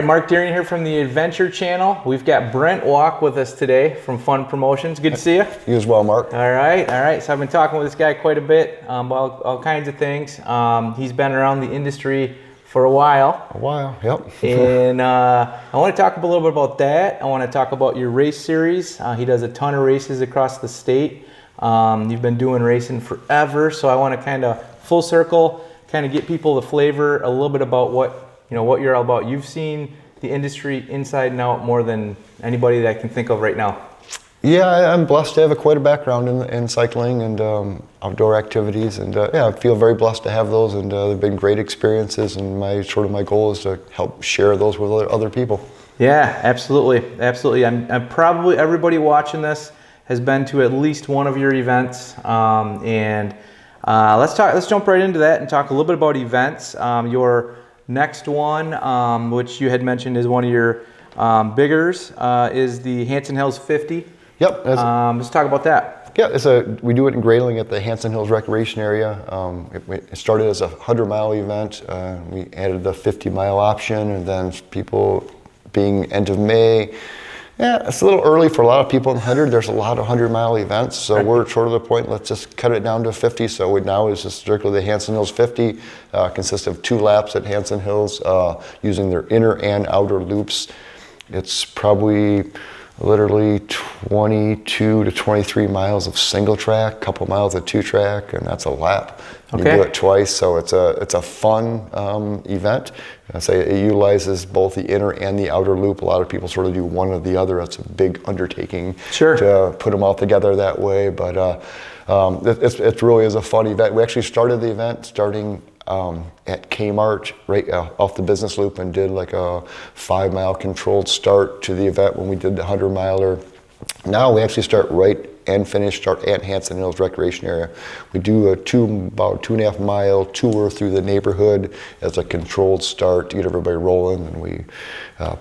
right, Mark Deering here from the Adventure Channel. We've got Brent Walk with us today from Fun Promotions. Good to see you. You as well, Mark. All right. So I've been talking with this guy quite a bit about all kinds of things. He's been around the industry for a while. Yep. And I want to talk a little bit about that. I want to talk about your race series. He does a ton of races across the state. You've been doing racing forever, so I want to kind of full circle, kind of get people the flavor, a little bit about what you're all about. You've seen the industry inside and out more than anybody that I can think of right now. Yeah, I'm blessed to have quite a background in cycling and outdoor activities, and I feel very blessed to have those, and they've been great experiences, and my goal is to help share those with other people. Yeah, absolutely. I'm probably, everybody watching this has been to at least one of your events, and let's jump right into that and talk a little bit about events. Your next one, which you had mentioned is one of your biggers, is the Hanson Hills 50. Yep. Let's talk about that. Yeah, we do it in Grayling at the Hanson Hills Recreation Area. It started as a 100-mile event. We added the 50-mile option, and then people being end of May. Yeah, it's a little early for a lot of people in 100. There's a lot of 100-mile events, so we're sort of the point, let's just cut it down to 50. So now it's just strictly the Hanson Hills 50, consists of 2 laps at Hanson Hills using their inner and outer loops. It's probably literally 22 to 23 miles of single track, a couple miles of 2 track, and that's a lap. You do it twice, so it's a fun event. I say it utilizes both the inner and the outer loop. A lot of people sort of do one or the other. It's a big undertaking to put them all together that way, but it really is a fun event. We actually started the event starting at Kmart right off the business loop, and did like a 5-mile controlled start to the event when we did the 100-miler. Now we actually start start at Hanson Hills Recreation Area. We do about 2.5 mile tour through the neighborhood as a controlled start to get everybody rolling, and we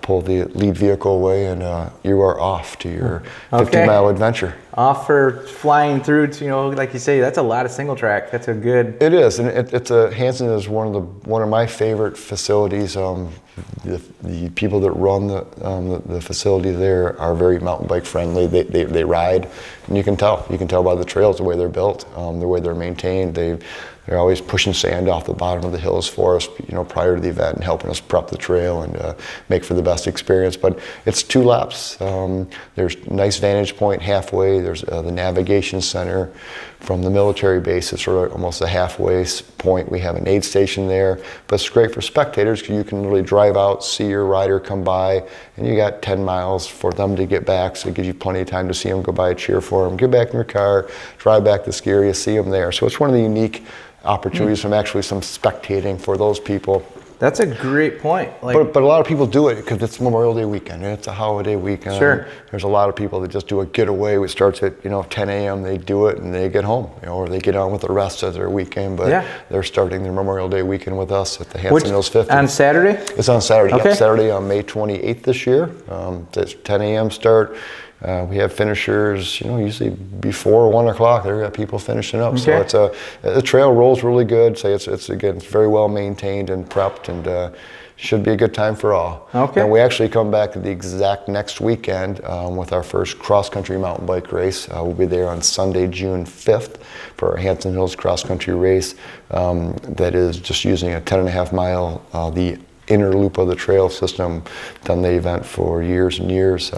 pull the lead vehicle away, and you are off to your 50-mile adventure. Off for flying through to, like you say, that's a lot of single track. That's a good... It is, and Hanson is one of my favorite facilities. The people that run the facility there are very mountain bike friendly. They ride, and you can tell by the trails, the way they're built, the way they're maintained. They're always pushing sand off the bottom of the hills for us, prior to the event, and helping us prep the trail and make for the best experience. But it's 2 laps. There's a nice vantage point halfway. There's the navigation center from the military base. It's sort of almost a halfway point. We have an aid station there, but it's great for spectators because you can really drive out, see your rider come by, and you got 10 miles for them to get back, so it gives you plenty of time to see them go by, cheer for them, get back in your car, drive back to the ski area, see them there. So it's one of the unique opportunities from actually some spectating for those people. That's a great point. But a lot of people do it because it's Memorial Day weekend, and it's a holiday weekend. Sure. There's a lot of people that just do a getaway, which starts at 10 a.m. They do it and they get home, or they get on with the rest of their weekend. But they're starting their Memorial Day weekend with us at the Hanson Hills 50. On Saturday? It's on Saturday. Okay. Saturday on May 28th this year. It's 10 a.m. start. We have finishers, usually before 1 o'clock. There got people finishing up. Okay. So the trail rolls really good. It's very well maintained and prepped, and should be a good time for all. Okay. And we actually come back the exact next weekend with our first cross-country mountain bike race. We'll be there on Sunday, June 5th for our Hanson Hills cross-country race. That is just using a 10.5 mile, the inner loop of the trail system. Done the event for years and years.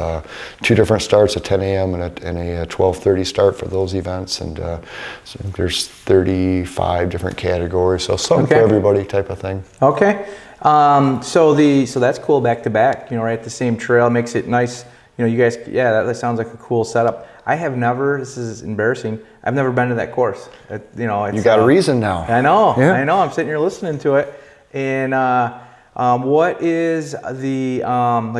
2 different starts at 10 a.m. and a 12:30 start for those events, and so there's 35 different categories, so something for everybody type of thing. Okay. So that's cool, back to back, right at the same trail. Makes it nice. You guys, that sounds like a cool setup. I have never, this is embarrassing, I've never been to that course. You got a reason now. I know. I'm sitting here listening to it, and what is the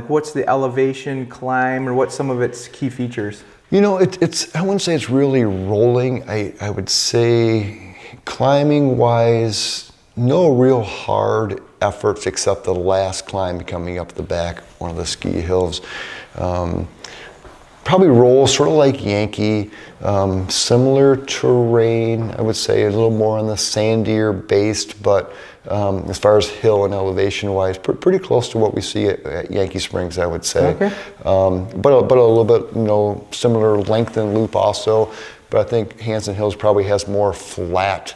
what's the elevation climb, or what's some of its key features? It's I wouldn't say it's really rolling. I would say climbing wise, no real hard efforts except the last climb coming up the back, one of the ski hills. probably rolls sort of like Yankee, similar terrain, I would say, a little more on the sandier based, but as far as hill and elevation wise, pretty close to what we see at Yankee Springs, I would say. Okay. But a little bit, similar length and loop also. But I think Hanson Hills probably has more flat,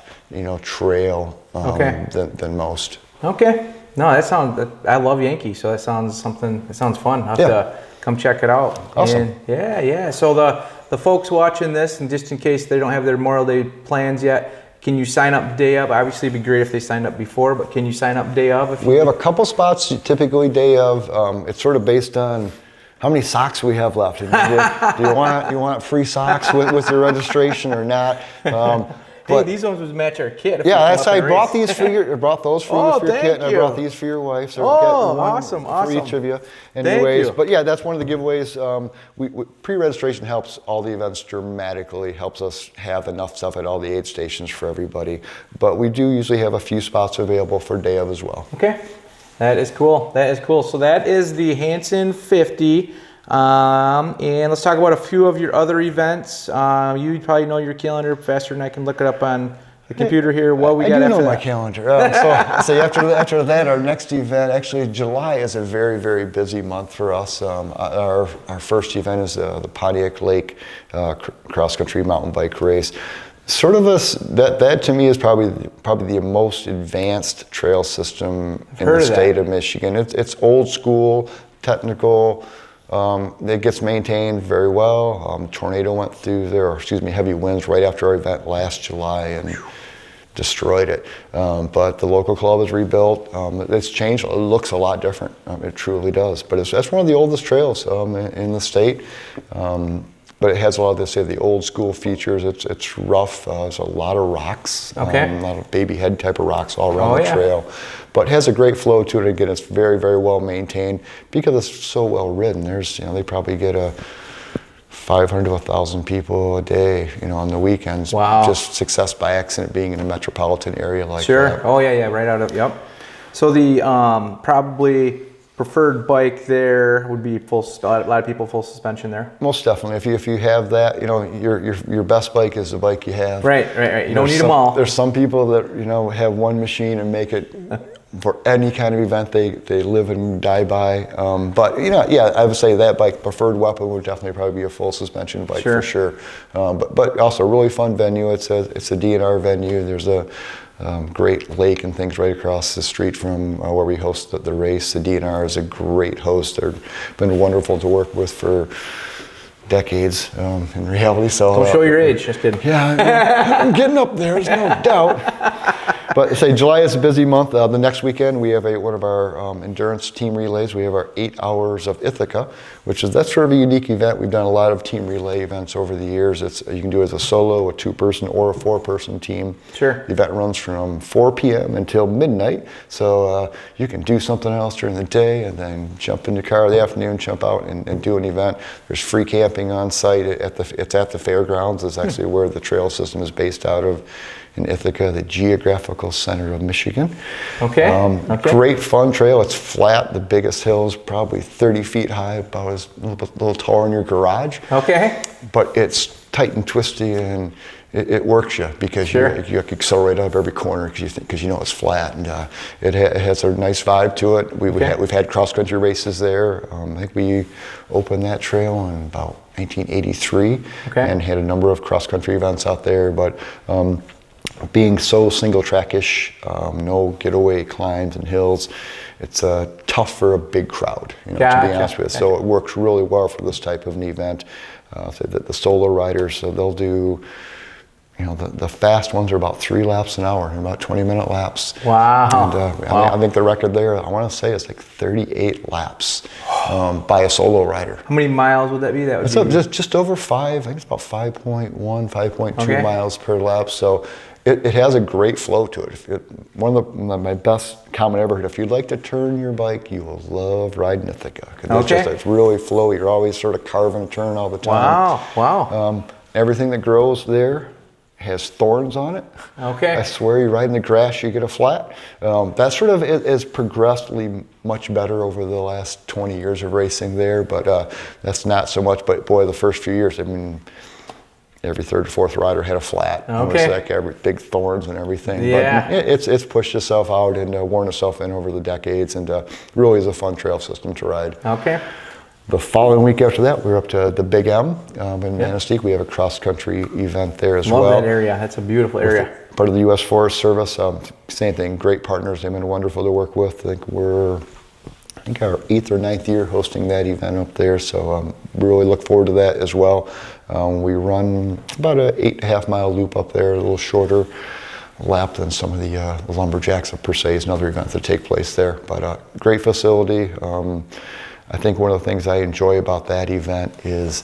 trail than most. Okay. No, I love Yankee, so that sounds fun. I'll have to come check it out. Awesome. And yeah. So the folks watching this, and just in case they don't have their Memorial Day plans yet, can you sign up day of? Obviously, it'd be great if they signed up before, but can you sign up day of? We have a couple spots typically day of. It's sort of based on how many socks we have left. Do you want free socks with your registration or not? Hey, these ones would match our kit. I brought those for your kit, and I brought these for your wife. So awesome. For each of you. Anyways, but yeah, that's one of the giveaways. Pre-registration helps all the events dramatically, helps us have enough stuff at all the aid stations for everybody. But we do usually have a few spots available for day of as well. Okay, that is cool. So that is the Hanson 50. And let's talk about a few of your other events. You probably know your calendar faster than I can look it up on the computer here. What we got after that? I do know my calendar. So after that, our next event, actually July is a very, very busy month for us. Our first event is the Pontiac Lake cross-country mountain bike race. Sort of that to me is probably the most advanced trail system in the state of Michigan. It's old school, technical. It gets maintained very well. Tornado went through there, heavy winds right after our event last July and destroyed it. But the local club is rebuilt. It's changed. It looks a lot different. It truly does. But that's one of the oldest trails in the state. But it has a lot of the old school features. It's rough. There's a lot of rocks. A lot of baby head type of rocks all around the trail. But it has a great flow to it. Again, it's very, very well maintained because it's so well ridden. They probably get 500 to 1,000 people a day, on the weekends. Wow. Just success by accident being in a metropolitan area like that. Sure. Oh yeah, right out of, yep. So the probably preferred bike there would be a lot of people full suspension there. Most definitely. If you have that, your best bike is the bike you have. Right. You don't need them all. There's some people that have one machine and make it for any kind of event they live and die by. But I would say that bike preferred weapon would definitely probably be a full suspension bike for sure. But also a really fun venue. It's a DNR venue. There's a great lake and things right across the street from where we host the race. The DNR is a great host. They've been wonderful to work with for decades in reality. So don't show your age, just kidding. Yeah, I'm getting up there, there's no doubt. But July is a busy month. The next weekend we have one of our endurance team relays. We have our 8 Hours of Ithaca, that's sort of a unique event. We've done a lot of team relay events over the years. You can do it as a solo, a 2-person, or a 4-person team. Sure. The event runs from 4 p.m. until midnight, so you can do something else during the day and then jump in your car in the afternoon, jump out and do an event. There's free camping on site. It's at the fairgrounds. It's actually where the trail system is based out of. In Ithaca, the geographical center of Michigan. Okay. Great fun trail. It's flat. The biggest hill is probably 30 feet high, about as a little taller than your garage. Okay. But it's tight and twisty, and it works you because you accelerate up every corner because you know it's flat, and it has a nice vibe to it. We've had cross country races there. I think we opened that trail in about 1983, and had a number of cross country events out there, but. Being so single track-ish, no getaway climbs and hills, it's tough for a big crowd, to be honest with you. So it works really well for this type of an event. So the solo riders, so they'll do, the fast ones are about 3 laps an hour, about 20-minute laps. Wow. And I think the record there, I want to say it's like 38 laps by a solo rider. How many miles would that be? That would be just over 5. I think it's about 5.1, 5.2 miles per lap. So it has a great flow to it. One of my best comment I ever heard, if you'd like to turn your bike, you will love riding Ithaca. It's really flowy. You're always sort of carving a turn all the time. Wow. Everything that grows there has thorns on it. Okay. I swear, you ride in the grass, you get a flat. That sort of is progressively much better over the last 20 years of racing there, but that's not so much. But boy, the first few years, I mean, every third or fourth rider had a flat. Okay. It was like every big thorns and everything. Yeah. But it's pushed itself out and worn itself in over the decades, and really is a fun trail system to ride. Okay. The following week after that, we were up to the Big M in Manistee. We have a cross-country event there as well. Love that area. That's a beautiful area. Part of the U.S. Forest Service. Same thing, great partners. They've been wonderful to work with. I think we're our 8th or 9th year hosting that event up there, so we really look forward to that as well. We run about a 8.5 mile loop up there, a little shorter lap than some of the Lumberjacks per se is another event that take place there. But great facility. I think one of the things I enjoy about that event is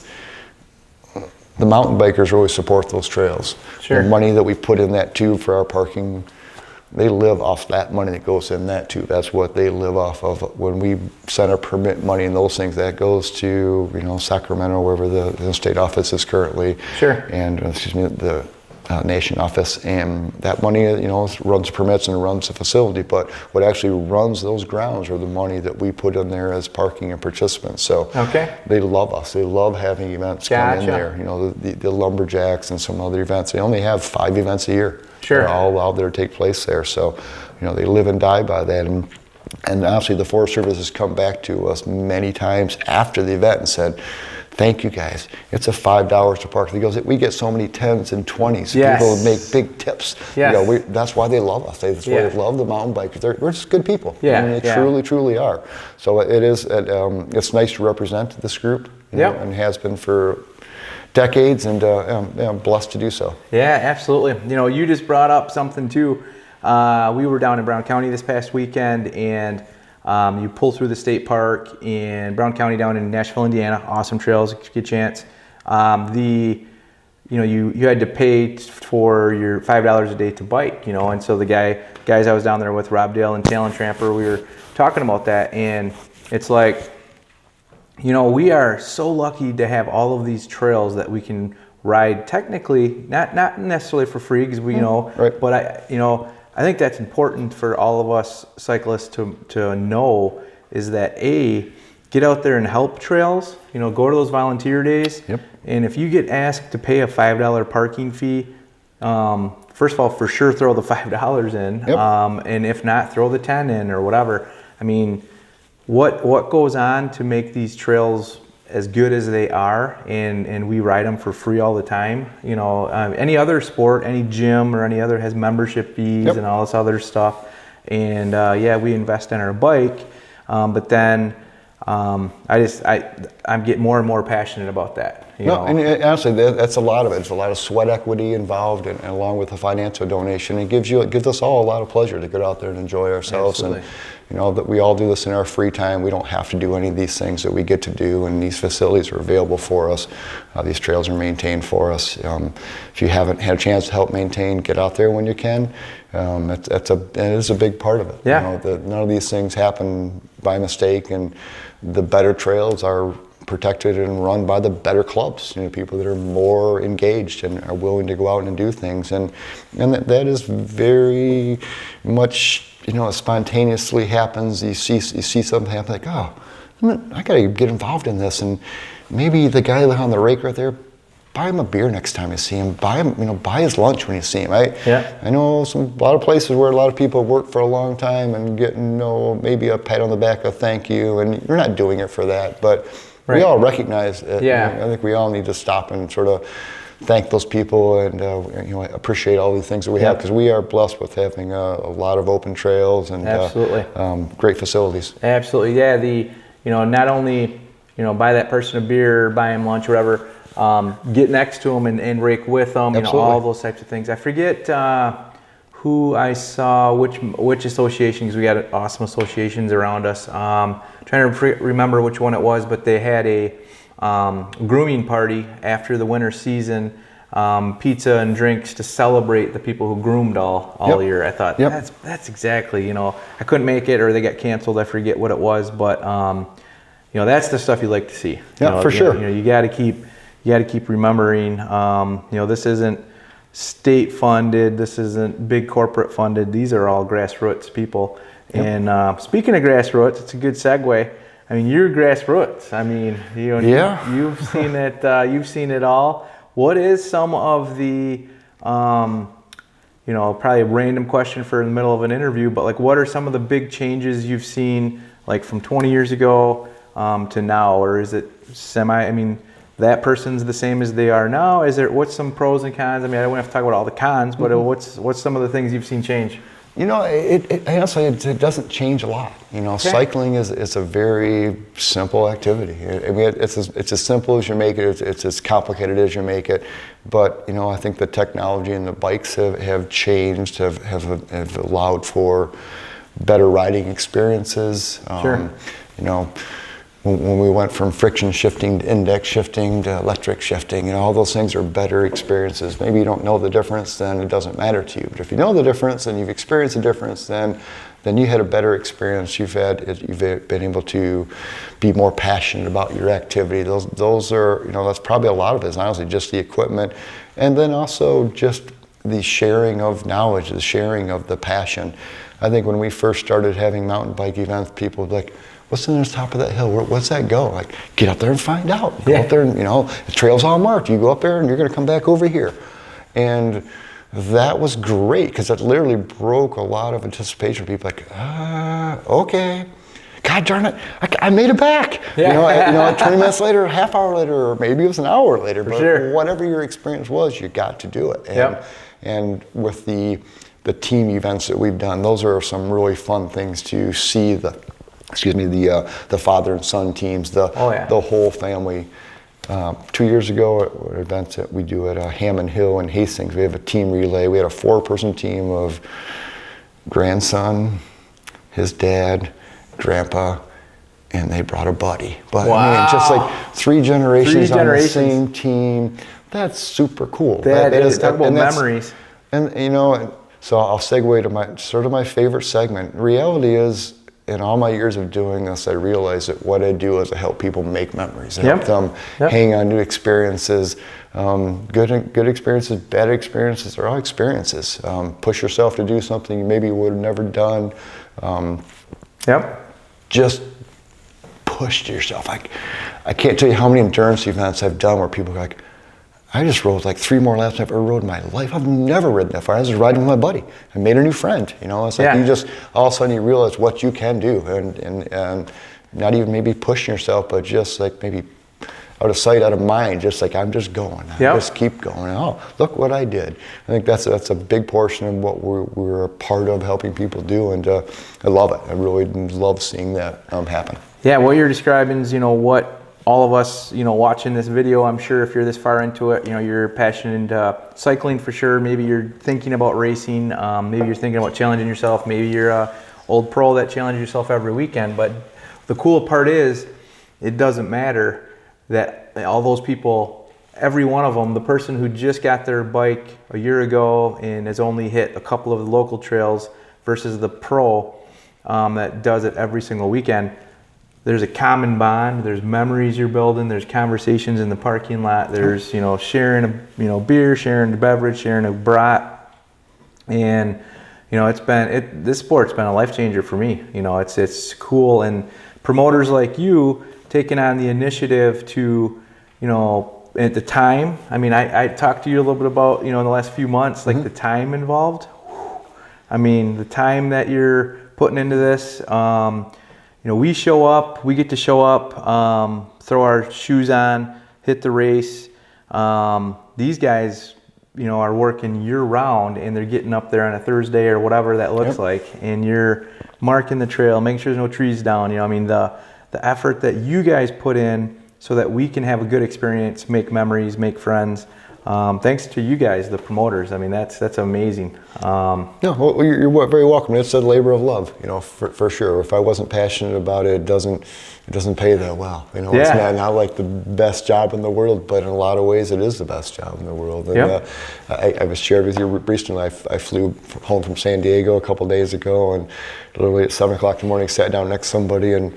the mountain bikers really support those trails. Sure. The money that we put in that tube for our parking, they live off that money that goes in that tube. That's what they live off of. When we send our permit money and those things, that goes to Sacramento, wherever the state office is currently. Sure. And the nation office, and that money runs permits and runs the facility, but what actually runs those grounds are the money that we put in there as parking and participants. So they love us. They love having events come in there. The Lumberjacks and some other events. They only have 5 events a year. Sure. They're all allowed there to take place there. So they live and die by that. And honestly, the Forest Service has come back to us many times after the event and said, thank you guys. It's a $5 to park. He goes, we get so many 10s and 20s. Yes. People make big tips. Yes. That's why they love us. That's why they love the mountain bikers. We're just good people. Yeah. I mean, they truly, truly are. So it is. It's nice to represent this group. And has been for decades, and I'm blessed to do so. Yeah, absolutely. You just brought up something too. We were down in Brown County this past weekend, and you pull through the state park in Brown County down in Nashville, Indiana. Awesome trails, if you get a chance. You had to pay for your $5 a day to bike, and so the guys I was down there with, Rob Dale and Talon Tramper, we were talking about that, and it's like, we are so lucky to have all of these trails that we can ride technically, not necessarily for free, because we right. but I think that's important for all of us cyclists to know, is that get out there and help trails, go to those volunteer days. Yep. And if you get asked to pay a $5 parking fee, first of all, for sure throw the $5 in. Yep. And if not, throw the 10 in or whatever. I mean, what goes on to make these trails as good as they are, and we ride them for free all the time. Any other sport, any gym or any other has membership fees. Yep. And all this other stuff. And we invest in our bike, but then I'm getting more and more passionate about that. And honestly, that's a lot of it. It's a lot of sweat equity involved, and along with the financial donation, it gives us all a lot of pleasure to get out there and enjoy ourselves. Absolutely. And that we all do this in our free time. We don't have to do any of these things that we get to do, and these facilities are available for us. These trails are maintained for us. If you haven't had a chance to help maintain, get out there when you can. It is a big part of it. Yeah. None of these things happen by mistake, and the better trails are protected and run by the better clubs, people that are more engaged and are willing to go out and do things, and that is very much spontaneously happens. You see something happen, like, oh, I gotta get involved in this, and maybe the guy on the rake right there, buy him a beer next time you see him. Buy him, buy his lunch when you see him. I know a lot of places where a lot of people work for a long time and get maybe a pat on the back, a thank you, and you're not doing it for that, but right. We all recognize it. I think we all need to stop and sort of thank those people and appreciate all the things that we have, because we are blessed with having a lot of open trails and absolutely great facilities. Absolutely, yeah. Not only buy that person a beer, buy him lunch, whatever. Get next to them and rake with them. All those types of things. I forget who I saw, which association, because we got awesome associations around us. Trying to remember which one it was, but they had a grooming party after the winter season, pizza and drinks to celebrate the people who groomed all year. I thought that's exactly, I couldn't make it, or they got canceled. I forget what it was, but that's the stuff you like to see. For sure. You got to keep remembering. This isn't state funded. This isn't big corporate funded. These are all grassroots people. Yep. And speaking of grassroots, it's a good segue. I mean, you're grassroots. I mean, you've seen it. You've seen it all. What is some of the, probably a random question for in the middle of an interview, but like, what are some of the big changes you've seen, like from 20 years ago to now, or is it that person's the same as they are now? What's some pros and cons? I mean, I don't have to talk about all the cons, but what's some of the things you've seen change? Honestly, it doesn't change a lot. Okay. Cycling is a very simple activity. I mean, it's as simple as you make it. It's as complicated as you make it. But I think the technology and the bikes have changed, have allowed for better riding experiences. Sure. When we went from friction shifting to index shifting to electric shifting, all those things are better experiences. Maybe you don't know the difference, then it doesn't matter to you. But if you know the difference and you've experienced the difference, then you had a better experience. You've been able to be more passionate about your activity. Those are, that's probably a lot of it, is honestly just the equipment. And then also just the sharing of knowledge, the sharing of the passion. I think when we first started having mountain bike events, people would be like, what's in the top of that hill? What's that go? Like, get up there and find out. Go up there and, the trail's all marked. You go up there and you're going to come back over here. And that was great because it literally broke a lot of anticipation. People like, okay. God darn it, I made it back. Yeah. 20 minutes later, a half hour later, or maybe it was an hour later. But sure. Whatever your experience was, you got to do it. And with the team events that we've done, those are some really fun things to see the father and son teams, the whole family. 2 years ago, at an event that we do at Hanson Hills in Hastings, we have a team relay. We had a 4-person team of grandson, his dad, grandpa, and they brought a buddy. But wow. I mean, just like 3 generations on the same team. That's super cool. That is talk about memories. And so I'll segue to my favorite segment. Reality is, in all my years of doing this, I realized that what I do is I help people make memories. I help them hang on to experiences, good experiences, bad experiences. They're all experiences. Push yourself to do something you maybe would have never done. Just push yourself. I can't tell you how many endurance events I've done where people are like, I just rode like 3 more laps I've ever rode in my life. I've never ridden that far. I was just riding with my buddy. I made a new friend. It's like you just, all of a sudden you realize what you can do and not even maybe pushing yourself, but just like maybe out of sight, out of mind, just like I'm just going. Just keep going. Oh, look what I did. I think that's a big portion of what we're a part of helping people do, and I love it. I really love seeing that happen. Yeah, what you're describing is, what all of us, watching this video, I'm sure if you're this far into it, you're passionate into cycling for sure. Maybe you're thinking about racing. Maybe you're thinking about challenging yourself. Maybe you're a old pro that challenges yourself every weekend. But the cool part is, it doesn't matter that all those people, every one of them, the person who just got their bike a year ago and has only hit a couple of the local trails versus the pro that does it every single weekend, there's a common bond. There's memories you're building. There's conversations in the parking lot. There's sharing a beer, sharing a beverage, sharing a brat, and this sport's been a life changer for me. It's cool, and promoters like you taking on the initiative to at the time. I mean, I talked to you a little bit about in the last few months, like the time involved. I mean, the time that you're putting into this. We show up, we get to show up, throw our shoes on, hit the race. These guys, are working year round, and they're getting up there on a Thursday or whatever that looks like, and you're marking the trail, making sure there's no trees down. The effort that you guys put in so that we can have a good experience, make memories, make friends. Thanks to you guys, the promoters. I mean, that's amazing. Well, you're very welcome. It's a labor of love, for sure. If I wasn't passionate about it, it doesn't pay that well. It's not like the best job in the world, but in a lot of ways, it is the best job in the world. And I was shared with you recently. I flew home from San Diego a couple days ago, and literally at 7 o'clock in the morning, sat down next to somebody, and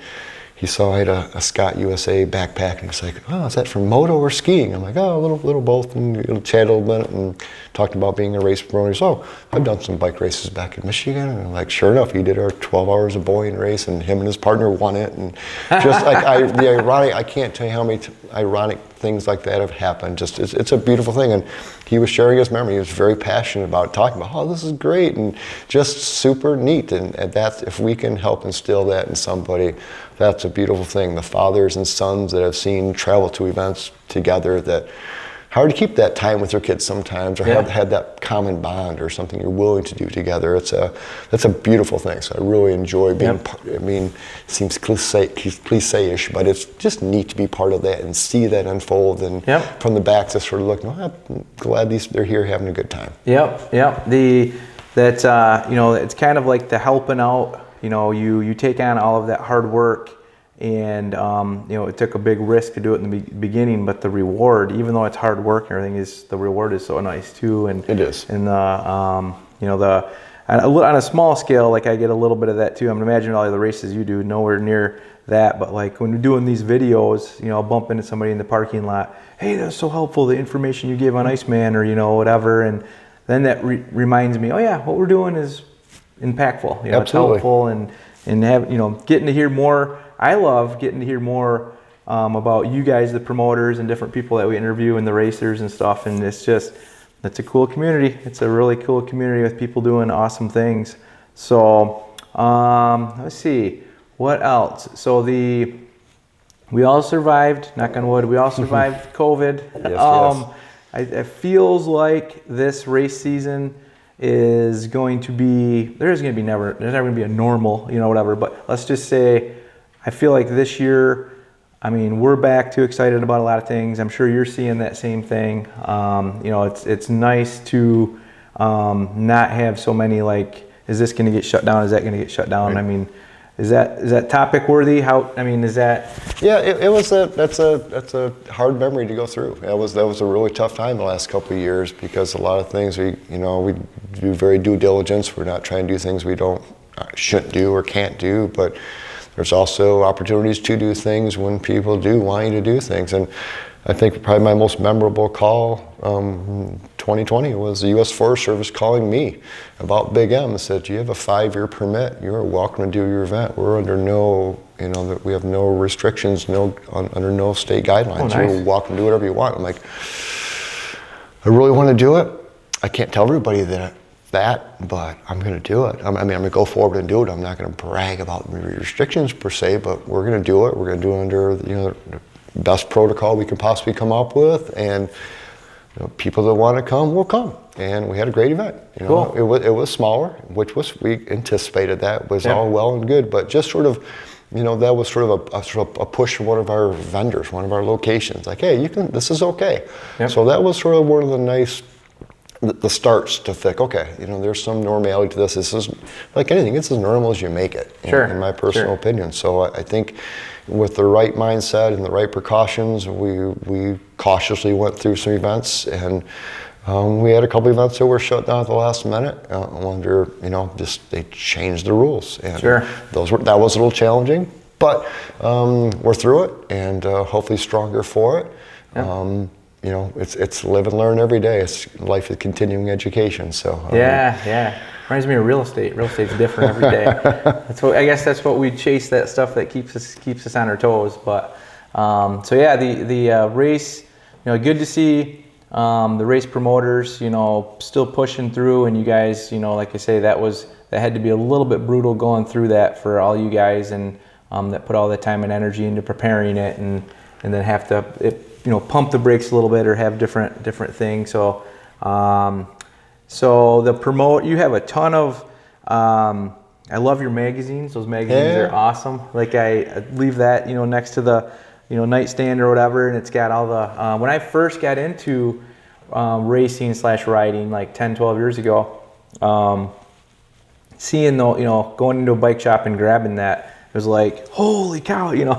he saw I had a Scott USA backpack, and he's like, "Oh, is that for moto or skiing?" I'm like, "Oh, a little both," and we chatted a little bit and talked about being a race promoter. So I've done some bike races back in Michigan, and like, sure enough, he did our 12 Hours of Boying race, and him and his partner won it. And just like the ironic, I can't tell you how many ironic things like that have happened. Just it's a beautiful thing, and he was sharing his memory. He was very passionate about talking about, "Oh, this is great," and just super neat. And that's, if we can help instill that in somebody, that's a beautiful thing. The fathers and sons that I've seen travel to events together, that hard to keep that time with your kids sometimes, or have had that common bond or something you're willing to do together. That's a beautiful thing. So I really enjoy being part. I mean, it seems cliche-ish, but it's just neat to be part of that and see that unfold. And from the back, just sort of look, "Oh, I'm glad they're here having a good time." Yep. It's kind of like the helping out. You take on all of that hard work, and it took a big risk to do it in the beginning, but the reward, even though it's hard work and everything, the reward is so nice too. And it is. And on a small scale, like I get a little bit of that too. I'm imagining all the races you do, nowhere near that, but like when you're doing these videos, I'll bump into somebody in the parking lot. "Hey, that's so helpful, the information you gave on Iceman," or whatever, and then that reminds me, oh yeah, what we're doing is impactful. It's helpful, and have getting to hear more. I love getting to hear more about you guys, the promoters, and different people that we interview, and the racers and stuff. And it's a cool community. It's a really cool community with people doing awesome things. So let's see, what else? So we all survived, knock on wood, we all survived COVID. Yes. It feels like this race season is going to be, there's never going to be a normal, whatever, but let's just say, I feel like this year, we're back to excited about a lot of things. I'm sure you're seeing that same thing. It's nice to not have so many, like, is this going to get shut down? Is that going to get shut down? Right. Is that topic worthy? Is that? Yeah, that's a hard memory to go through. That was a really tough time the last couple of years, because a lot of things we do very due diligence. We're not trying to do things we shouldn't do or can't do, but there's also opportunities to do things when people do want you to do things. And I think probably my most memorable call 2020 was the U.S. Forest Service calling me about Big M and said, "You have a 5-year permit. You're welcome to do your event. We're under no, we have no restrictions, under no state guidelines. Oh, nice. You're welcome to do whatever you want." I'm like, I really want to do it. I can't tell everybody that, but I'm going to do it. I'm going to go forward and do it. I'm not going to brag about restrictions per se, but we're going to do it. We're going to do it under the best protocol we can possibly come up with, and people that want to come will come. And we had a great event. Cool. It was smaller, we anticipated that was all well and good, but just sort of, that was sort of a push from one of our vendors, one of our locations, like, "Hey, this is okay." Yep. So that was sort of one of the nice, the starts to think, okay, there's some normality to this. This is like anything, it's as normal as you make it, in my personal opinion. So I think with the right mindset and the right precautions, we cautiously went through some events, and we had a couple events that were shut down at the last minute. They changed the rules, and that was a little challenging, but we're through it, and hopefully stronger for it. It's live and learn every day. It's life is continuing education. So reminds me of real estate. Real estate's different every day. That's what we chase, that stuff that keeps us on our toes. But the race, good to see the race promoters, still pushing through, and you guys, like I say, that had to be a little bit brutal going through that for all you guys, and that put all the time and energy into preparing it, and then have to pump the brakes a little bit or have different things. So you have a ton of, I love your magazines. Those magazines are awesome. Like I leave that, next to the, nightstand or whatever, and it's got all the, when I first got into racing/riding like 10, 12 years ago, seeing going into a bike shop and grabbing that, it was like, holy cow, Yep.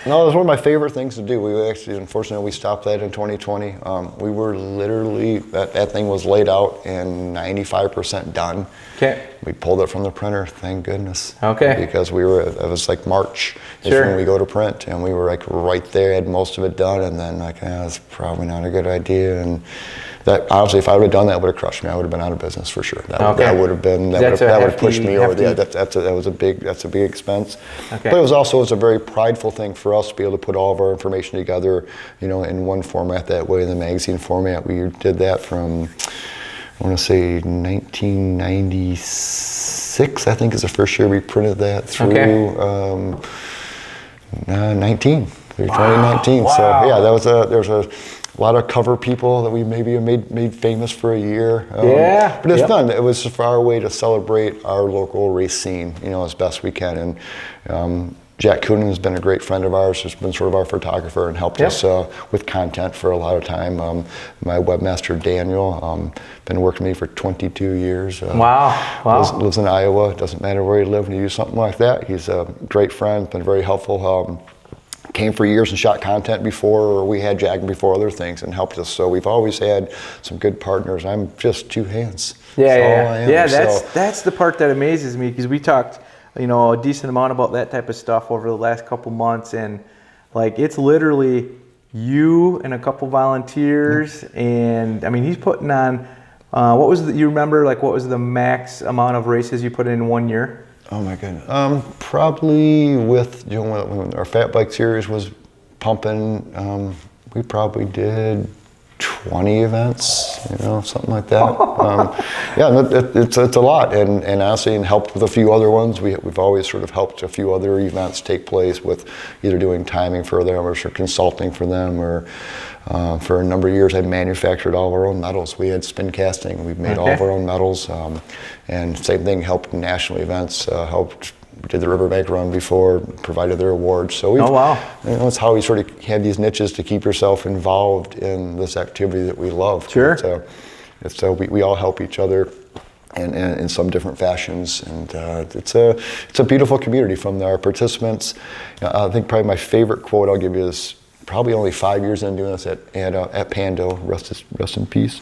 No, it was one of my favorite things to do. We actually, unfortunately, we stopped that in 2020. We were literally, that thing was laid out and 95% done. Okay. We pulled it from the printer, thank goodness. Okay. Because it was like March is when we go to print, and we were like right there, had most of it done, and then like, that's probably not a good idea. And that, honestly, if I would have done that, it would have crushed me. I would have been out of business for sure. That would have been, that would have pushed me over. Yeah, that's a big expense. Okay. But it was a very prideful thing for us to be able to put all of our information together, in one format that way, in the magazine format. We did that from, I want to say 1996, I think is the first year we printed that through 2019. Wow. So yeah, there's a lot of cover people that we maybe made famous for a year. But it's done. It was just our way to celebrate our local race scene, as best we can. And Jack Coonan has been a great friend of ours, has been sort of our photographer and helped us with content for a lot of time. My webmaster, Daniel, been working with me for 22 years. Wow. Lives in Iowa. Doesn't matter where you live when you do something like that. He's a great friend, been very helpful. Came for years and shot content before, or we had Jack before other things, and helped us. So we've always had some good partners. I'm just two hands. That's the part that amazes me, because we talked, a decent amount about that type of stuff over the last couple months, and like it's literally you and a couple volunteers, and I mean he's putting on. What was the max amount of races you put in 1 year? Oh my goodness. Probably with, when our Fat Bike series was pumping, we probably did 20 events, something like that. It's a lot, and honestly, and helped with a few other ones. We've always sort of helped a few other events take place with either doing timing for them or consulting for them, or for a number of years I manufactured all of our own medals. We had spin casting, we made all of our own medals, and same thing, helped national events, did the Riverbank Run before, provided their awards. So it's how we sort of have these niches to keep yourself involved in this activity that we love. Sure. So we all help each other in some different fashions, and it's a beautiful community from our participants. I think probably my favorite quote I'll give you is, probably only 5 years in doing this at Pando, rest in peace.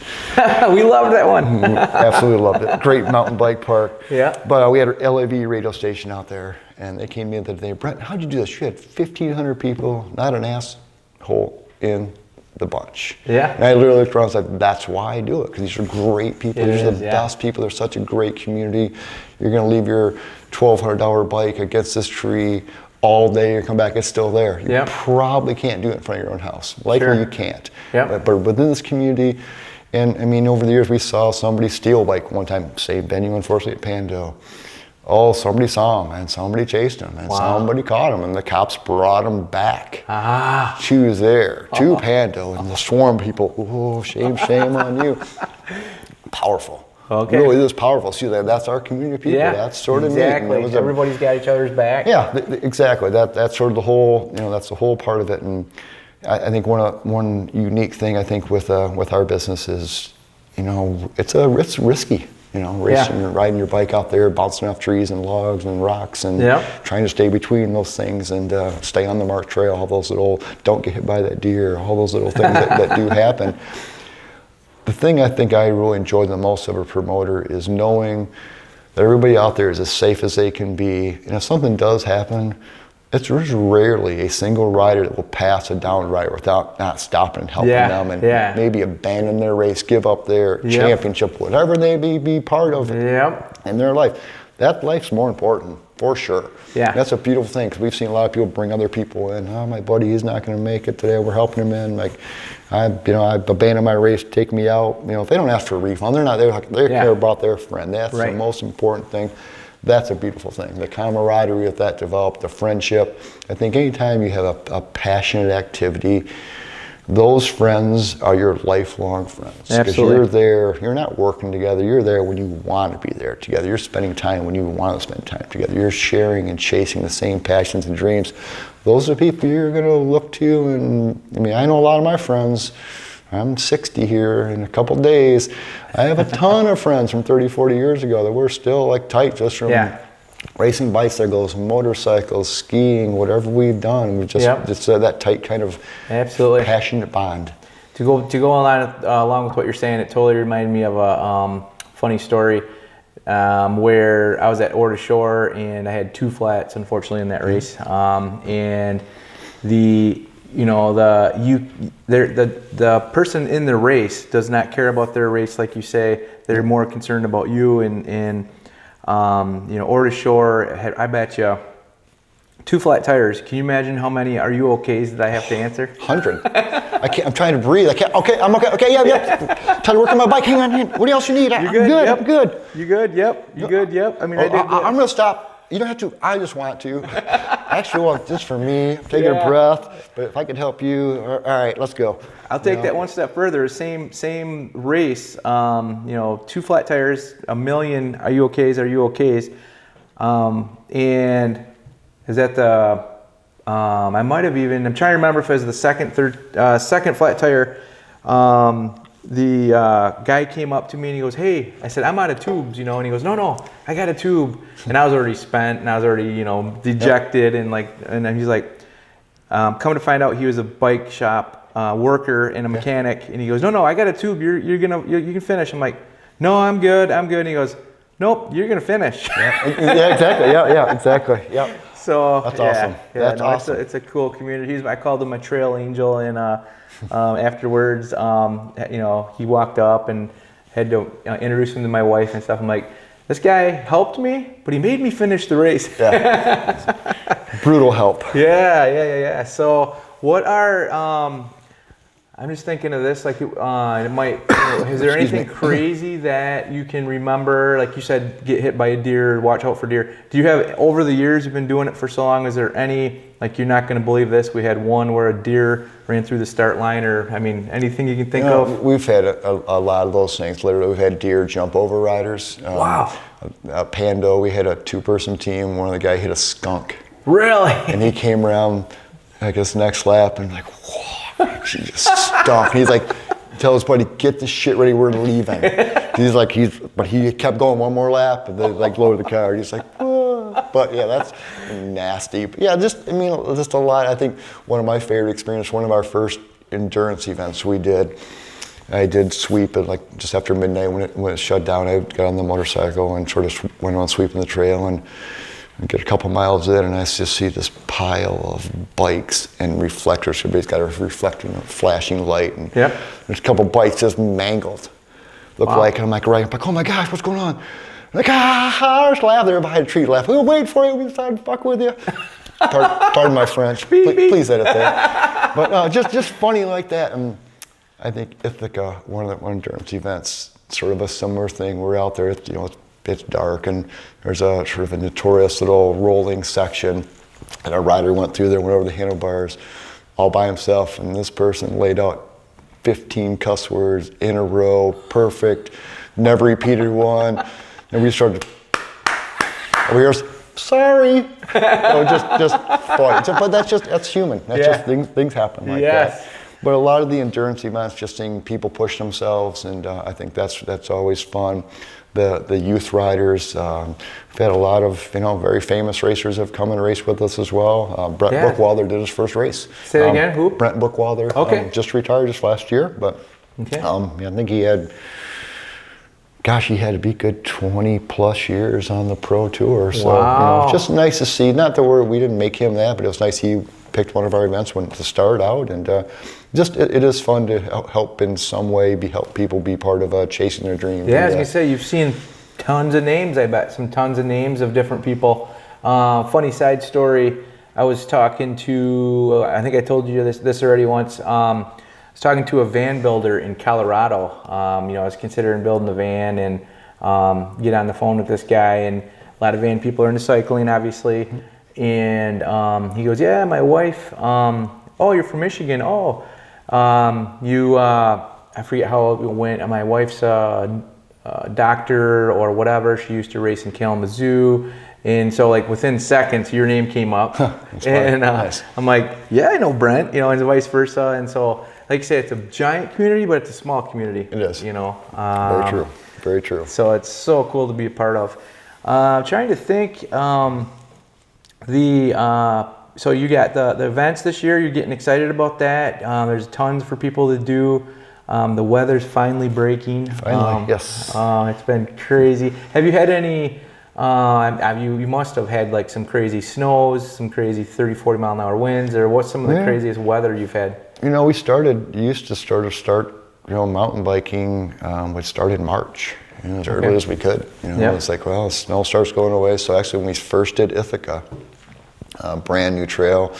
We loved that one. Absolutely loved it. Great mountain bike park. Yeah. But we had an LAV radio station out there, and they came in the other day, Brent, how'd you do this? You had 1,500 people, not an asshole in the bunch. Yeah. And I literally looked around and said, that's why I do it, because these are great people. These are the best people. They're such a great community. You're going to leave your $1,200 bike against this tree all day, you come back, it's still there. You probably can't do it in front of your own house. Likely you can't. But within this community, and I mean, over the years we saw somebody steal a bike one time, same venue, unfortunately, at Pando. Oh, somebody saw him, and somebody chased him, and somebody caught him, and the cops brought him back to Pando, and the swarm people, oh, shame on you. Powerful. Okay. Really, it is powerful. See, that's our community of people. That's sort of exactly. Everybody's got each other's back. Yeah, exactly. That's sort of the whole. That's the whole part of it. And I think one unique thing I think with our business is, it's risky. Racing and riding your bike out there, bouncing off trees and logs and rocks, and trying to stay between those things and stay on the marked trail. All those little, don't get hit by that deer. All those little things that do happen. The thing I think I really enjoy the most of a promoter is knowing that everybody out there is as safe as they can be. And if something does happen, there's rarely a single rider that will pass a down rider without not stopping and helping them and maybe abandon their race, give up their championship, whatever they may be part of in their life. That life's more important, for sure. Yeah. That's a beautiful thing, because we've seen a lot of people bring other people in. Oh, my buddy, he's not going to make it today. We're helping him in. Like, I abandoned my race, take me out. If they don't ask for a refund, they're not there. They care about their friend. That's the most important thing. That's a beautiful thing. The camaraderie that developed, the friendship. I think anytime you have a passionate activity, those friends are your lifelong friends. Because you're there, you're not working together, you're there when you want to be there together. You're spending time when you want to spend time together. You're sharing and chasing the same passions and dreams. Those are people you're going to look to. And I mean, I know a lot of my friends. I'm 60 here in a couple days. I have a ton of friends from 30, 40 years ago that we're still like tight just from racing bicycles, motorcycles, skiing, whatever we've done, we just that tight kind of absolutely passionate bond. To go along with what you're saying, it totally reminded me of a funny story where I was at Ore to Shore and I had 2 flats, unfortunately, in that race, and the person in the race does not care about their race, like you say. They're more concerned about you and Ore to Shore had, I bet you, 2 flat tires. Can you imagine how many "are you okays" that I have to answer? 100. I can't. I'm trying to breathe. I can't. Okay, I'm okay. Okay, yeah. Trying to work on my bike. Hang on. What else you need? You're good. Good. Yep. I'm good. You good? Yep. You good? Yep. I mean, I'm gonna stop. You don't have to. I just want to. Actually, well, just for me, taking a breath. But if I could help you, all right, let's go. I'll take that one step further. Same race. 2 flat tires, 1,000,000 "are you okays? Are you okays?" And is that the? I might have even. I'm trying to remember if it was the second flat tire. The guy came up to me and he goes, "Hey," I said, "I'm out of tubes, and he goes, "No, I got a tube." And I was already spent and I was already, dejected and then he's like, come to find out he was a bike shop worker and a mechanic, and he goes, "No, I got a tube. You can finish." I'm like, "No, I'm good." And he goes, "Nope, you're gonna finish." Yeah, exactly. Yeah, exactly. Yeah. So that's awesome. That's awesome. It's a cool community. I called him a trail angel, and afterwards, he walked up and had to introduce him to my wife and stuff. I'm like, this guy helped me, but he made me finish the race. Yeah. Brutal help. Yeah. So what are I'm just thinking of this, like it might. Is there anything crazy that you can remember? Like you said, get hit by a deer, watch out for deer. Do you have, over the years you've been doing it for so long, is there any, like, you're not going to believe this, we had one where a deer ran through the start line, or anything you can think of? We've had a lot of those things. Literally, we've had deer jump over riders. Wow. A Pando, we had a 2-person team. One of the guy hit a skunk. Really? And he came around, I guess, next lap, and like, whoa. She just stopped. He's like, tell his buddy, get this shit ready, we're leaving. But he kept going one more lap, and they loaded the car. He's like, whoa. But yeah, that's nasty. But yeah, just a lot. I think one of my favorite experiences, one of our first endurance events I did sweep at just after midnight when it shut down. I got on the motorcycle and sort of went on sweeping the trail and get a couple miles in, and I just see this pile of bikes and reflectors. Everybody's got a reflecting, flashing light, and there's a couple bikes just mangled. And I'm like, oh my gosh, what's going on? Like, I just laughed there behind a tree, laugh. We were waiting for you. We decided to fuck with you. Pardon my French. Please edit that. But just funny like that. And I think Ithaca, one of the endurance events, sort of a similar thing. We're out there, it's dark, and there's a sort of a notorious little rolling section, and a rider went through there, went over the handlebars all by himself, and this person laid out 15 cuss words in a row, perfect, never repeated one, and we started over here, sorry. Just fun. But that's human. That's just things happen like that. But a lot of the endurance events, just seeing people push themselves, and I think that's always fun. The youth riders, we've had a lot of very famous racers have come and raced with us as well. Brent Bookwalder did his first race. Say it again, who? Brent Bookwalder. Okay. Just retired just last year, but I think he had to be good 20 plus years on the pro tour. So just nice to see. Not that we didn't make him that, but it was nice he picked one of our events to start out, and it is fun to help in some way, help people be part of chasing their dreams. Yeah, I was gonna say, you've seen tons of names. I bet tons of names of different people. Funny side story. I was talking to, I think I told you this already once. I was talking to a van builder in Colorado. I was considering building a van, and get on the phone with this guy, and a lot of van people are into cycling, obviously. And he goes, yeah, my wife, oh, you're from Michigan. Oh, I forget how it went. My wife's a doctor or whatever. She used to race in Kalamazoo. And so within seconds, your name came up. And nice. I'm like, yeah, I know Brent, and vice versa. And so, like you say, it's a giant community, but it's a small community. It is. Very true. Very true. So it's so cool to be a part of. Trying to think. So you got the events this year. You're getting excited about that. There's tons for people to do. The weather's finally breaking. Finally, yes. It's been crazy. Have you had any? You must have had like some crazy snows, some crazy 30, 40 mile an hour winds, or what's some of the craziest weather you've had? We used to start mountain biking, would start in March, as early as we could. It's like, well, the snow starts going away. So actually when we first did Ithaca, brand new trail,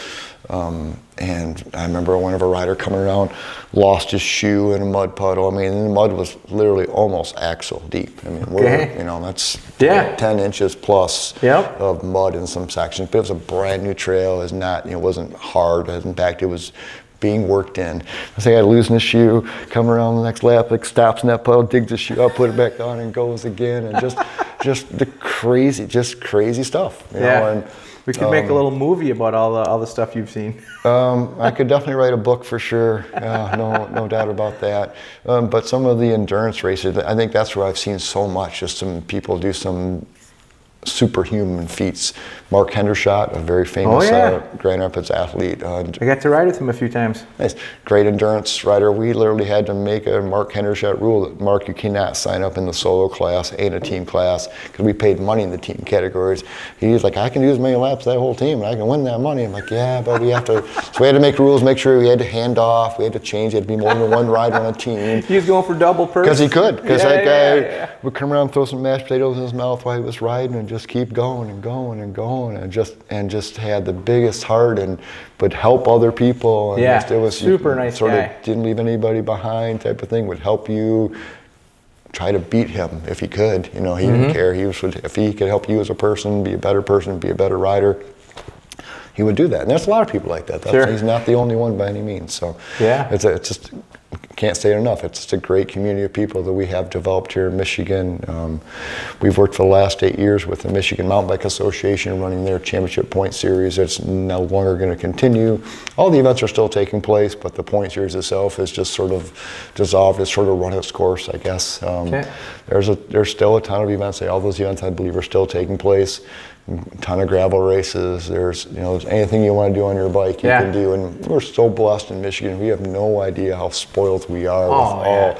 and I remember one of our rider coming around, lost his shoe in a mud puddle. I mean, the mud was literally almost axle deep. I mean, that's 10 inches plus of mud in some sections. But it was a brand new trail. It wasn't hard. In fact, it was being worked in. I think I losing his shoe, come around the next lap, like stops in that puddle, digs his shoe up, put it back on, and goes again, and just crazy stuff. You know? And we could make a little movie about all the stuff you've seen. I could definitely write a book for sure. No doubt about that. But some of the endurance races, I think that's where I've seen so much. Just some people do some superhuman feats. Mark Hendershot, a very famous Grand Rapids athlete. I got to ride with him a few times. Nice. Great endurance rider. We literally had to make a Mark Hendershot rule that, Mark, you cannot sign up in the solo class and a team class, because we paid money in the team categories. He's like, I can do as many laps as that whole team and I can win that money. I'm like, yeah, but we have to. So we had to make rules, make sure we had to hand off, we had to change. It had to be more than one rider on a team. He was going for double purse. Because he could. Because that guy would come around, throw some mashed potatoes in his mouth while he was riding, and just keep going and going and going, and just had the biggest heart, and would help other people. And it was super nice sort guy. of didn't leave anybody behind type of thing. Would help you try to beat him if he could. He didn't care. If he could help you as a person, be a better rider, he would do that. And there's a lot of people like that. He's not the only one by any means. So it's just, can't say it enough. It's just a great community of people that we have developed here in Michigan. We've worked for the last 8 years with the Michigan Mountain Bike Association, running their championship point series. It's no longer going to continue. All the events are still taking place, but the point series itself is just sort of dissolved. It's sort of run its course, I guess. There's still a ton of events. All those events, I believe, are still taking place. A ton of gravel races. There's anything you want to do on your bike, you can do. And we're so blessed in Michigan. We have no idea how spoiled we are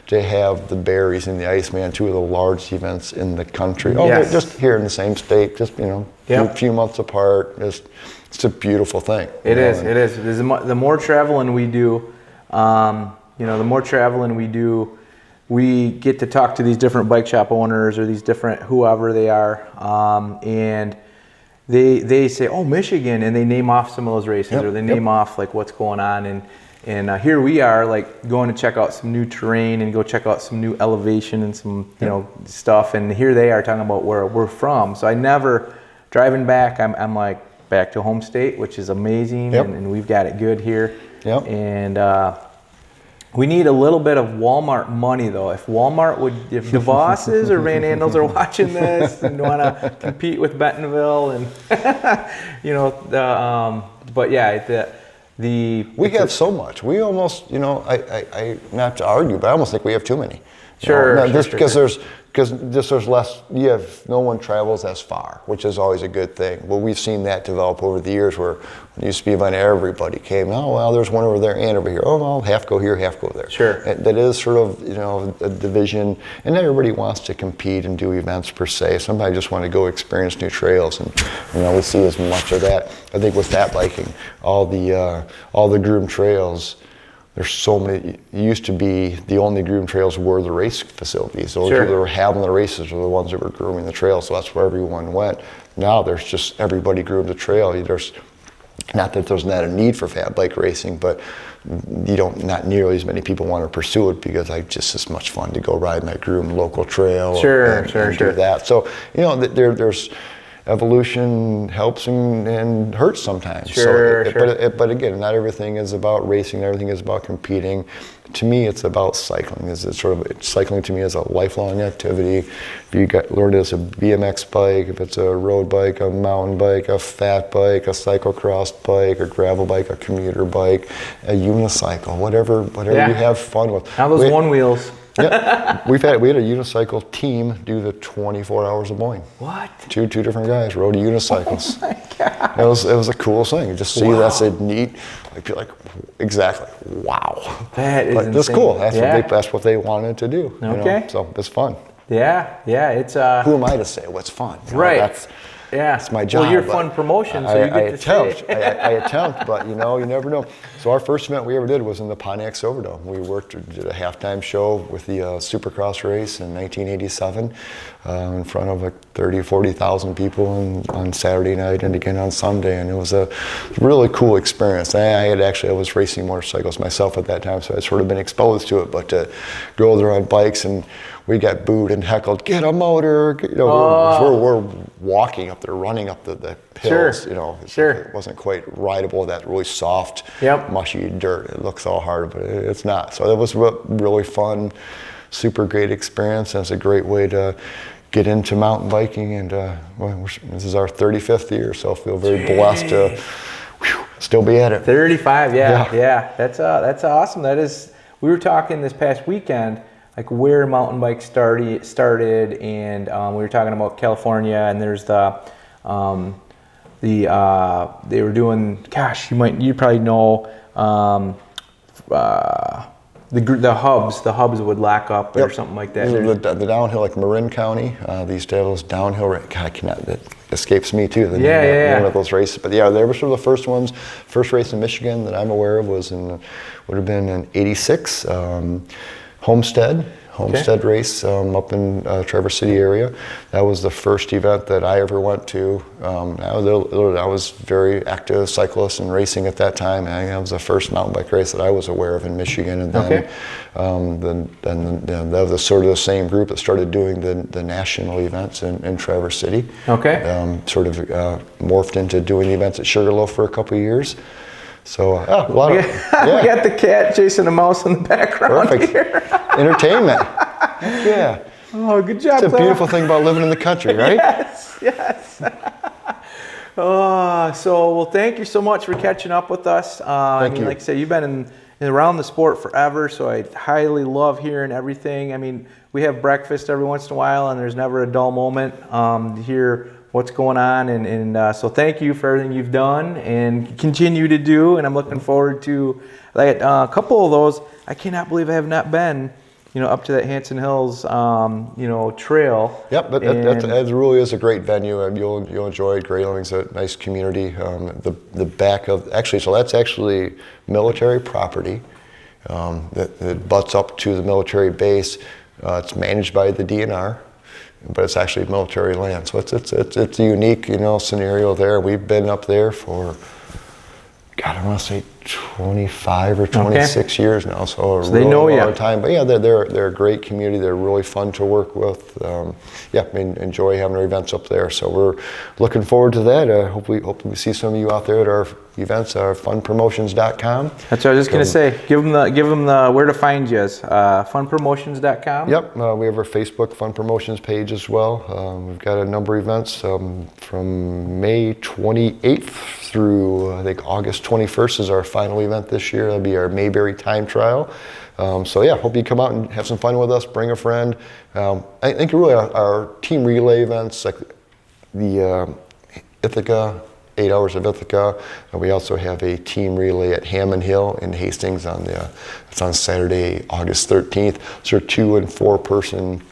to have the Berries and the Iceman, two of the largest events in the country. They're just here in the same state, just a few months apart. It's a beautiful thing. It is. The more traveling we do, we get to talk to these different bike shop owners or these different whoever they are, and they say, oh, Michigan, and they name off some of those races, or they name off like what's going on, and here we are like going to check out some new terrain and go check out some new elevation and some stuff, and here they are talking about where we're from. So I never, driving back, I'm like back to home state, which is amazing, and we've got it good here, and we need a little bit of Walmart money, though. If the bosses or Van Andels are watching this and want to compete with Bentonville, and we have so much. We almost, I not to argue, but I almost think we have too many. Because there's less, no one travels as far, which is always a good thing. Well, we've seen that develop over the years, where it used to be when everybody came, there's one over there and over here. Oh, well, half go here, half go there. Sure. And that is sort of, a division, and not everybody wants to compete and do events per se. Somebody just want to go experience new trails, and we see as much of that. I think with fat biking, all the groomed trails, there's so many. It used to be the only groomed trails were the race facilities. Those people that were having the races were the ones that were grooming the trail, so that's where everyone went. Now there's just everybody groomed the trail. There's not that there's not a need for fat bike racing, but not nearly as many people want to pursue it, because it's much fun to go ride my groomed local trail and do that. So there's evolution helps and hurts sometimes. But again, not everything is about racing. Everything is about competing. To me, it's about cycling. Cycling to me is a lifelong activity. If you learn it as a BMX bike, if it's a road bike, a mountain bike, a fat bike, a cyclocross bike, a gravel bike, a commuter bike, a unicycle, whatever you have fun with. Now those one wheels. Yeah, we had a unicycle team do the 24 hours of mowing. What? Two different guys rode unicycles. Oh my God. It was a cool thing. Just see that's a neat. Like be like, exactly. Wow. That is But that's insane. cool. Yeah. That's what they wanted to do. Okay. You know? So it's fun. Yeah, it's Who am I to say what's fun? You know, right. That's my job. Well, you're Fun Promotions, so you get to say. I attempt, but you never know. So our first event we ever did was in the Pontiac Silverdome. We did a halftime show with the Supercross race in 1987 in front of like 30, 40,000 people on Saturday night and again on Sunday, and it was a really cool experience. I was racing motorcycles myself at that time, so I'd sort of been exposed to it. But to go there on bikes and we got booed and heckled, get a motor, we're walking up there, running up the hills, It wasn't quite rideable, that really soft, mushy dirt. It looks all hard, but it's not. So it was really fun, super great experience, and it's a great way to get into mountain biking, and this is our 35th year, so I feel very blessed to still be at it. 35, yeah. That's awesome. That is, we were talking this past weekend, like where mountain bikes started, and we were talking about California, and there's they were doing, gosh, you probably know, the hubs would lock up or something like that. The downhill, like Marin County, they used to have those downhill. God, that escapes me too. The name of those races, but they were sort of the first ones. First race in Michigan that I'm aware of would have been in '86. Homestead race up in Traverse City area. That was the first event that I ever went to. I was very active cyclist and racing at that time. And that was the first mountain bike race that I was aware of in Michigan. And then that was sort of the same group that started doing the national events in Traverse City. Okay. Sort of morphed into doing events at Sugarloaf for a couple of years. So a lot of we got the cat chasing a mouse in the background. Perfect. Here. Entertainment. Yeah. Oh, good job. It's a beautiful thing about living in the country, right? Yes. Well, thank you so much for catching up with us. Thank you. Like I said, you've been around the sport forever, so I highly love hearing everything. I mean, we have breakfast every once in a while, and there's never a dull moment to hear what's going on, and so thank you for everything you've done and continue to do, and I'm looking forward to a couple of those. I cannot believe I have not been up to that Hanson Hills trail. Yep, that really is a great venue, and you'll enjoy it. Grayling's a nice community. The back of that's actually military property that butts up to the military base. It's managed by the DNR. But it's actually military land, so it's a unique scenario there. We've been up there for, God, I want to say 25 or 26 years now, so a they know long time. But yeah, they're a great community. They're really fun to work with. Enjoy having our events up there. So we're looking forward to that. Hopefully we see some of you out there at our events, funpromotions.com. That's what I was just going to say. Give them the where to find you is funpromotions.com. Yep, we have our Facebook Fun Promotions page as well. We've got a number of events from May 28th through I think August 21st is our final event this year. That'll be our Mayberry Time Trial. Hope you come out and have some fun with us. Bring a friend. I think really our team relay events, like the Ithaca, 8 Hours of Ithaca, and we also have a team relay at Hanson Hills in Hastings it's on Saturday, August 13th. So 2 and 4 person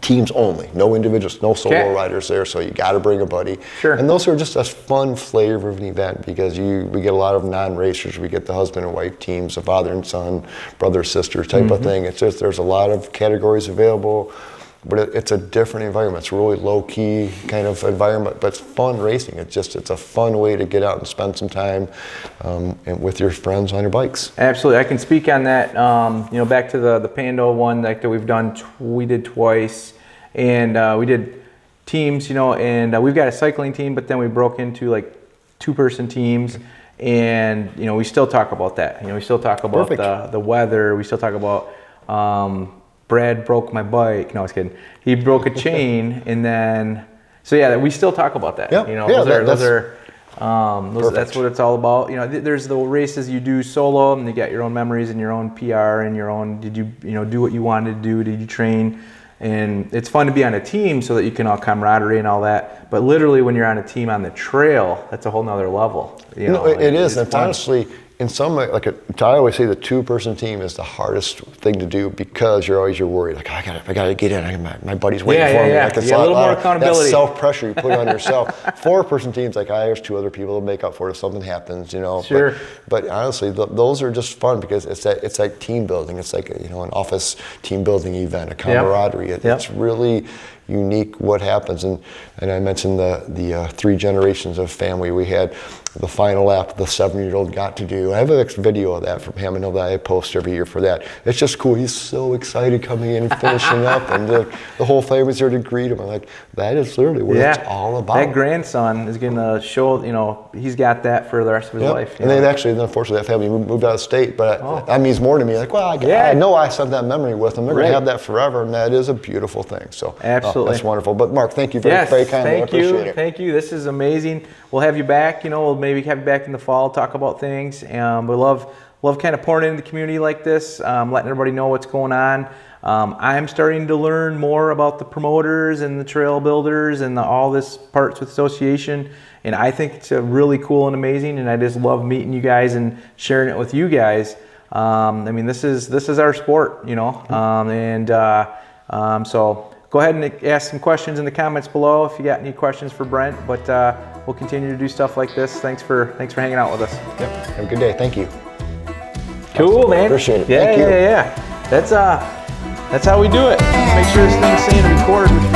teams only, no individuals, no solo riders there, so you got to bring a buddy. Sure. And those are just a fun flavor of an event because we get a lot of non-racers. We get the husband and wife teams, a father and son, brother sister type of thing. It's just there's a lot of categories available, but it's a different environment. It's a really low-key kind of environment, but it's fun racing. It's a fun way to get out and spend some time with your friends on your bikes. Absolutely, I can speak on that. Back to the Pando one that we've done. We did twice, and we did teams. And we've got a cycling team, but then we broke into like 2-person teams, and we still talk about that. We still talk about the weather. We still talk about. Brad broke my bike. No, I was kidding. He broke a chain, and then we still talk about that. Yep. Those are That's what it's all about. You know, there's the races you do solo, and you got your own memories and your own PR and your own. Did you do what you wanted to do? Did you train? And it's fun to be on a team so that you can all camaraderie and all that. But literally, when you're on a team on the trail, that's a whole nother level. You know, it is. It's and honestly, in some way, I always say the 2-person team is the hardest thing to do because you're worried. Like, I gotta get in. My buddy's waiting for me. Yeah. Like, it's a little more accountability. That self-pressure you put on yourself. 4-person teams, like, there's 2 other people to make up for it if something happens, you know. Sure. But honestly, those are just fun because it's like team building. It's like, an office team building event, a camaraderie. It's really unique what happens. And I mentioned the 3 generations of family. We had the final lap the 7-year-old got to do. I have a video of that from Hanson Hills that I post every year for that. It's just cool. He's so excited coming in and finishing up, and the whole family's there to greet him. I'm like, that is literally what it's all about. That grandson is going to show, he's got that for the rest of his life. And then actually, unfortunately, that family moved out of state, but that means more to me. Like, well, I know I sent that memory with them. They're going to have that forever, and that is a beautiful thing. So absolutely. That's wonderful. But Mark, thank you very kindly. I appreciate it. Thank you. This is amazing. We'll have you back. We'll maybe have you back in the fall, talk about things. We love kind of pouring into the community like this, letting everybody know what's going on. I'm starting to learn more about the promoters and the trail builders and all this parts with association, and I think it's really cool and amazing. And I just love meeting you guys and sharing it with you guys. This is our sport, so. Go ahead and ask some questions in the comments below if you got any questions for Brent, but we'll continue to do stuff like this. Thanks for hanging out with us. Yep. Have a good day. Thank you. Cool, man. Appreciate it. Yeah, Thank you. Yeah. That's how we do it. Make sure this thing's staying recorded.